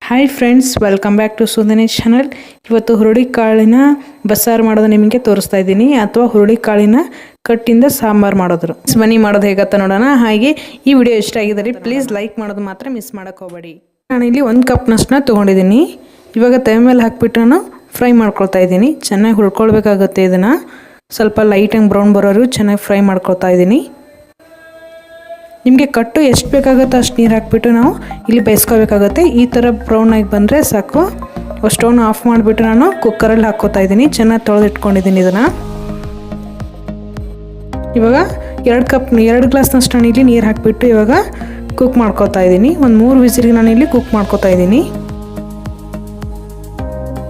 Hi friends, welcome back to Sudinesh channel. ಇವತ್ತು ಹುರುಳಿ ಕಾಳಿನ ಬಸ್ಸಾರು ಮಾಡೋದು ನಿಮಗೆ ತೋರಿಸ್ತಾ ಇದ್ದೀನಿ, ಅಥವಾ ಹುರುಳಿ ಕಾಳಿನ ಕಟ್ಟಿಂದ ಸಾಂಬಾರು ಮಾಡೋದು ಬನ್ನಿ ಮಾಡೋದು ಹೇಗತ್ತ ನೋಡೋಣ. ಹಾಗೆ ಈ ವಿಡಿಯೋ ಇಷ್ಟ ಆಗಿದ್ದರೆ ಪ್ಲೀಸ್ ಲೈಕ್ ಮಾಡೋದು ಮಾತ್ರ ಮಿಸ್ ಮಾಡೋಕೆ ಹೋಗಬೇಡಿ. ನಾನಿಲ್ಲಿ 1 ಕಪ್ನಷ್ಟನ್ನ ತೊಗೊಂಡಿದ್ದೀನಿ. ಇವಾಗ ತವೆ ಮೇಲೆ ಹಾಕಿಬಿಟ್ಟು ನಾನು ಫ್ರೈ ಮಾಡ್ಕೊಳ್ತಾ ಇದ್ದೀನಿ. ಚೆನ್ನಾಗಿ ಹುರ್ಕೊಳ್ಬೇಕಾಗುತ್ತೆ. ಇದನ್ನು ಸ್ವಲ್ಪ ಲೈಟಾಗಿ ಬ್ರೌನ್ ಬರೋರು ಚೆನ್ನಾಗಿ ಫ್ರೈ ಮಾಡ್ಕೊಳ್ತಾ ಇದ್ದೀನಿ. ನಿಮಗೆ ಕಟ್ಟು ಎಷ್ಟು ಬೇಕಾಗುತ್ತೋ ಅಷ್ಟು ನೀರು ಹಾಕಿಬಿಟ್ಟು ನಾವು ಇಲ್ಲಿ ಬೇಯಿಸ್ಕೋಬೇಕಾಗುತ್ತೆ. ಈ ಥರ ಬ್ರೌನ್ ಆಗಿ ಬಂದರೆ ಸಾಕು. ಸ್ಟವ್ನ ಆಫ್ ಮಾಡಿಬಿಟ್ಟು ನಾನು ಕುಕ್ಕರಲ್ಲಿ ಹಾಕ್ಕೋತಾ ಇದ್ದೀನಿ. ಚೆನ್ನಾಗಿ ತೊಳೆದಿಟ್ಕೊಂಡಿದ್ದೀನಿ. ಇದನ್ನು ಇವಾಗ 2 ಗ್ಲಾಸ್ನಷ್ಟು ನಾನು ಇಲ್ಲಿ ನೀರು ಹಾಕಿಬಿಟ್ಟು ಇವಾಗ ಕುಕ್ ಮಾಡ್ಕೋತಾ ಇದ್ದೀನಿ. ಒಂದು 3 ವಿಸಿಲ್ಗೆ ನಾನು ಇಲ್ಲಿ ಕುಕ್ ಮಾಡ್ಕೋತಾ ಇದ್ದೀನಿ.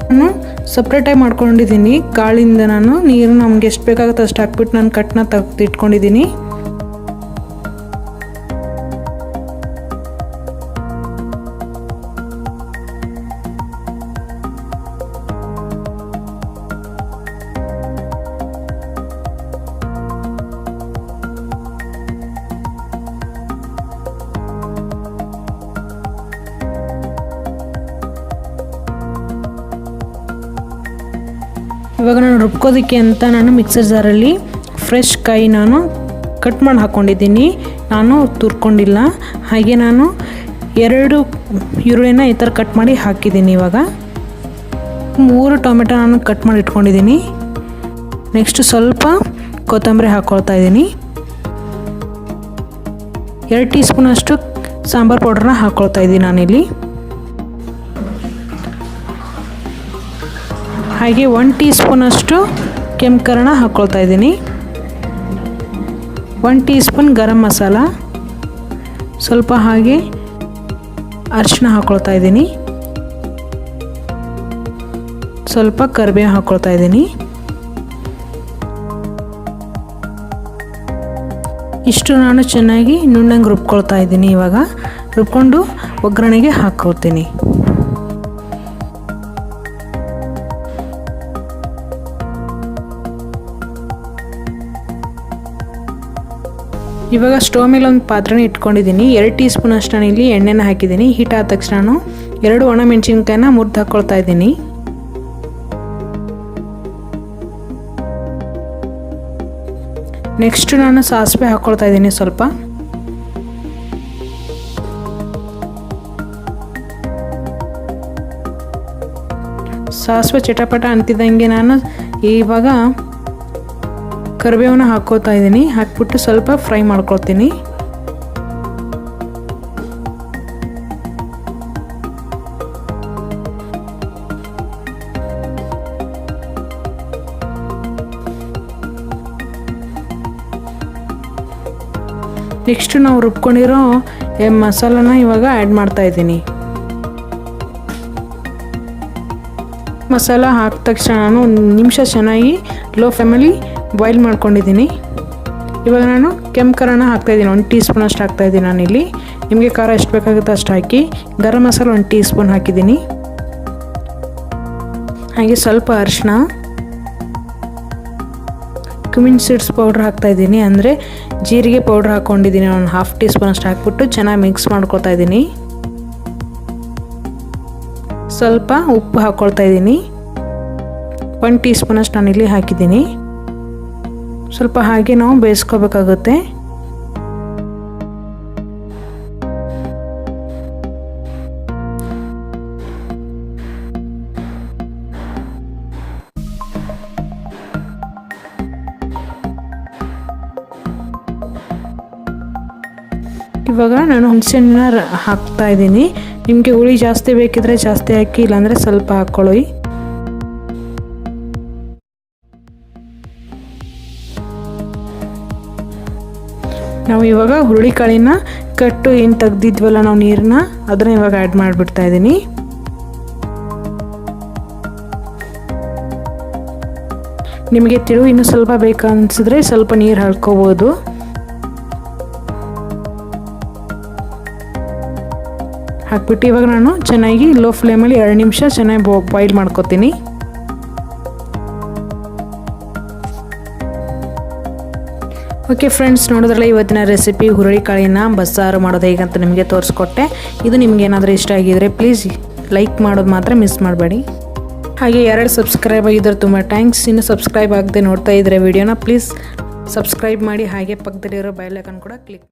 ನಾನು ಸಪ್ರೇಟಾಗಿ ಮಾಡ್ಕೊಂಡಿದ್ದೀನಿ. ಕಾಳಿಂದ ನಾನು ನೀರು ನಮಗೆ ಎಷ್ಟು ಬೇಕಾಗುತ್ತೋ ಅಷ್ಟು ಹಾಕ್ಬಿಟ್ಟು ನಾನು ಕಟ್ಟನ್ನ ತೆಗೆದಿಟ್ಕೊಂಡಿದ್ದೀನಿ. ಇವಾಗ ನಾನು ರುಬ್ಕೋದಕ್ಕೆ ಅಂತ ನಾನು ಮಿಕ್ಸರ್ ಜಾರಲ್ಲಿ ಫ್ರೆಶ್ ಕಾಯಿ ನಾನು ಕಟ್ ಮಾಡಿ ಹಾಕ್ಕೊಂಡಿದ್ದೀನಿ. ನಾನು ತುರ್ಕೊಂಡಿಲ್ಲ. ಹಾಗೆ ನಾನು 2 ಈರುಳ್ಳಿನ ಈ ಥರ ಕಟ್ ಮಾಡಿ ಹಾಕಿದ್ದೀನಿ. ಇವಾಗ 3 ಟೊಮೆಟೊ ನಾನು ಕಟ್ ಮಾಡಿ ಇಟ್ಕೊಂಡಿದ್ದೀನಿ. ನೆಕ್ಸ್ಟ್ ಸ್ವಲ್ಪ ಕೊತ್ತಂಬರಿ ಹಾಕ್ಕೊಳ್ತಾ ಇದ್ದೀನಿ. 2 ಟೀ ಸ್ಪೂನಷ್ಟು ಸಾಂಬಾರು ಪೌಡ್ರನ್ನ ಹಾಕ್ಕೊಳ್ತಾ ಇದ್ದೀನಿ ನಾನಿಲ್ಲಿ. ಹಾಗೆ 1 ಟೀ ಸ್ಪೂನಷ್ಟು ಕೆಂಪು ಹಾಕ್ಕೊಳ್ತಾ ಇದ್ದೀನಿ. 1 ಟೀ ಸ್ಪೂನ್ ಗರಂ ಮಸಾಲ, ಸ್ವಲ್ಪ ಹಾಗೆ ಅರಿಶಿನ ಹಾಕ್ಕೊಳ್ತಾ ಇದ್ದೀನಿ. ಸ್ವಲ್ಪ ಕರಿಬೇವು ಹಾಕ್ಕೊಳ್ತಾ ಇದ್ದೀನಿ. ಇಷ್ಟು ನಾನು ಚೆನ್ನಾಗಿ ನುಣ್ಣಗೆ ರುಬ್ಕೊಳ್ತಾ ಇದ್ದೀನಿ. ಇವಾಗ ರುಬ್ಕೊಂಡು ಒಗ್ಗರಣೆಗೆ ಹಾಕ್ಕೊಳ್ತೀನಿ. ಇವಾಗ ಸ್ಟವ್ ಮೇಲೆ ಒಂದು ಪಾತ್ರೆನ ಇಟ್ಕೊಂಡಿದ್ದೀನಿ. 2 ಟೀ ಸ್ಪೂನ್ ಅಷ್ಟು ನಾನು ಇಲ್ಲಿ ಎಣ್ಣೆನ ಹಾಕಿದ್ದೀನಿ. ಹೀಟ್ ಆದ ತಕ್ಷಣ ನಾನು 2 ಒಣಮೆಣಸಿನ್ಕಾಯಿನ ಮುರಿದು ಹಾಕ್ಕೊಳ್ತಾ ಇದ್ದೀನಿ. ನೆಕ್ಸ್ಟ್ ನಾನು ಸಾಸಿವೆ ಹಾಕ್ಕೊಳ್ತಾ ಇದ್ದೀನಿ. ಸ್ವಲ್ಪ ಸಾಸಿವೆ ಚಟಪಟ ಅಂತಿದ್ದಂಗೆ ನಾನು ಇವಾಗ ಕರಿಬೇವನ್ನ ಹಾಕ್ಕೋತಾ ಇದ್ದೀನಿ. ಹಾಕ್ಬಿಟ್ಟು ಸ್ವಲ್ಪ ಫ್ರೈ ಮಾಡ್ಕೊಳ್ತೀನಿ. ನೆಕ್ಸ್ಟ್ ನಾವು ರುಬ್ಕೊಂಡಿರೋ ಮಸಾಲಾನ ಇವಾಗ ಆ್ಯಡ್ ಮಾಡ್ತಾ ಇದ್ದೀನಿ. ಮಸಾಲ ಹಾಕಿದ ತಕ್ಷಣ ನಾನು 1 ನಿಮಿಷ ಚೆನ್ನಾಗಿ ಲೋ ಫ್ಲೇಮಲ್ಲಿ ಬಾಯ್ಲ್ ಮಾಡ್ಕೊಂಡಿದ್ದೀನಿ. ಇವಾಗ ನಾನು ಕೆಂಪು ಹಾಕ್ತಾಯಿದ್ದೀನಿ. 1 ಟೀ ಸ್ಪೂನ್ ಅಷ್ಟು ಹಾಕ್ತಾಯಿದ್ದೀನಿ ನಾನಿಲ್ಲಿ. ನಿಮಗೆ ಖಾರ ಎಷ್ಟು ಬೇಕಾಗುತ್ತೋ ಅಷ್ಟು ಹಾಕಿ. ಗರಂ ಮಸಾಲ 1 ಟೀ ಸ್ಪೂನ್ ಹಾಕಿದ್ದೀನಿ. ಹಾಗೆ ಸ್ವಲ್ಪ ಅರಿಶಿನ, ಕ್ಯುಮಿನ್ ಸೀಡ್ಸ್ ಪೌಡ್ರ್ ಹಾಕ್ತಾಯಿದ್ದೀನಿ. ಅಂದರೆ ಜೀರಿಗೆ ಪೌಡ್ರ್ ಹಾಕ್ಕೊಂಡಿದ್ದೀನಿ. ನಾನು 1/2 ಟೀ ಸ್ಪೂನ್ ಅಷ್ಟು ಹಾಕ್ಬಿಟ್ಟು ಚೆನ್ನಾಗಿ ಮಿಕ್ಸ್ ಮಾಡ್ಕೊತಾ ಇದ್ದೀನಿ. ಸ್ವಲ್ಪ ಉಪ್ಪು ಹಾಕ್ಕೊಳ್ತಾ ಇದ್ದೀನಿ. 1 ಟೀ ಸ್ಪೂನ್ ಅಷ್ಟು ನಾನಿಲ್ಲಿ ಹಾಕಿದ್ದೀನಿ. ಸ್ವಲ್ಪ ಹಾಗೆ ನಾವು ಬೇಯಿಸ್ಕೋಬೇಕಾಗುತ್ತೆ. ಇವಾಗ ನಾನು ಹುಣಸೆಹಣ್ಣನ್ನ ಹಾಕ್ತಾ ಇದ್ದೀನಿ. ನಿಮಗೆ ಹುಳಿ ಜಾಸ್ತಿ ಬೇಕಿದ್ರೆ ಜಾಸ್ತಿ ಹಾಕಿ, ಇಲ್ಲಾಂದರೆ ಸ್ವಲ್ಪ ಹಾಕ್ಕೊಳ್ಳಿ. ನಾವು ಇವಾಗ ಹುರುಳಿ ಕಾಳಿನ ಕಟ್ಟು ಏನು ತೆಗ್ದಿದ್ವಲ್ಲ ನಾವು ನೀರನ್ನ, ಅದನ್ನ ಇವಾಗ ಆ್ಯಡ್ ಮಾಡಿಬಿಡ್ತಾ ಇದ್ದೀನಿ. ನಿಮಗೆ ತಿಳು ಇನ್ನೂ ಸ್ವಲ್ಪ ಬೇಕು ಅನಿಸಿದ್ರೆ ಸ್ವಲ್ಪ ನೀರು ಹಾಕ್ಕೋಬೋದು. ಹಾಕ್ಬಿಟ್ಟು ಇವಾಗ ನಾನು ಚೆನ್ನಾಗಿ ಲೋ ಫ್ಲೇಮಲ್ಲಿ 2 ನಿಮಿಷ ಚೆನ್ನಾಗಿ ಬಾಯ್ಲ್ ಮಾಡ್ಕೊತೀನಿ. ಓಕೆ ಫ್ರೆಂಡ್ಸ್, ನೋಡಿದ್ರಲ್ಲ ಇವತ್ತಿನ ರೆಸಿಪಿ ಹುರುಳಿ ಕಾಳಿನ ಬಸ್ಸಾರು ಮಾಡೋದು ಹೇಗಂತ ನಿಮಗೆ ತೋರಿಸ್ಕೊಟ್ಟೆ. ಇದು ನಿಮ್ಗೆ ಏನಾದರೂ ಇಷ್ಟ ಆಗಿದ್ರೆ ಪ್ಲೀಸ್ ಲೈಕ್ ಮಾಡೋದು ಮಾತ್ರ ಮಿಸ್ ಮಾಡಬೇಡಿ. ಹಾಗೆ 2 ಸಬ್ಸ್ಕ್ರೈಬ್ ಆಗಿದ್ರೆ ತುಂಬ ಥ್ಯಾಂಕ್ಸ್. ಇನ್ನು ಸಬ್ಸ್ಕ್ರೈಬ್ ಆಗದೆ ನೋಡ್ತಾ ಇದ್ದರೆ ವಿಡಿಯೋನ ಪ್ಲೀಸ್ ಸಬ್ಸ್ಕ್ರೈಬ್ ಮಾಡಿ. ಹಾಗೆ ಪಕ್ಕದಲ್ಲಿರೋ ಬೆಲ್ ಐಕಾನ್ ಕೂಡ ಕ್ಲಿಕ್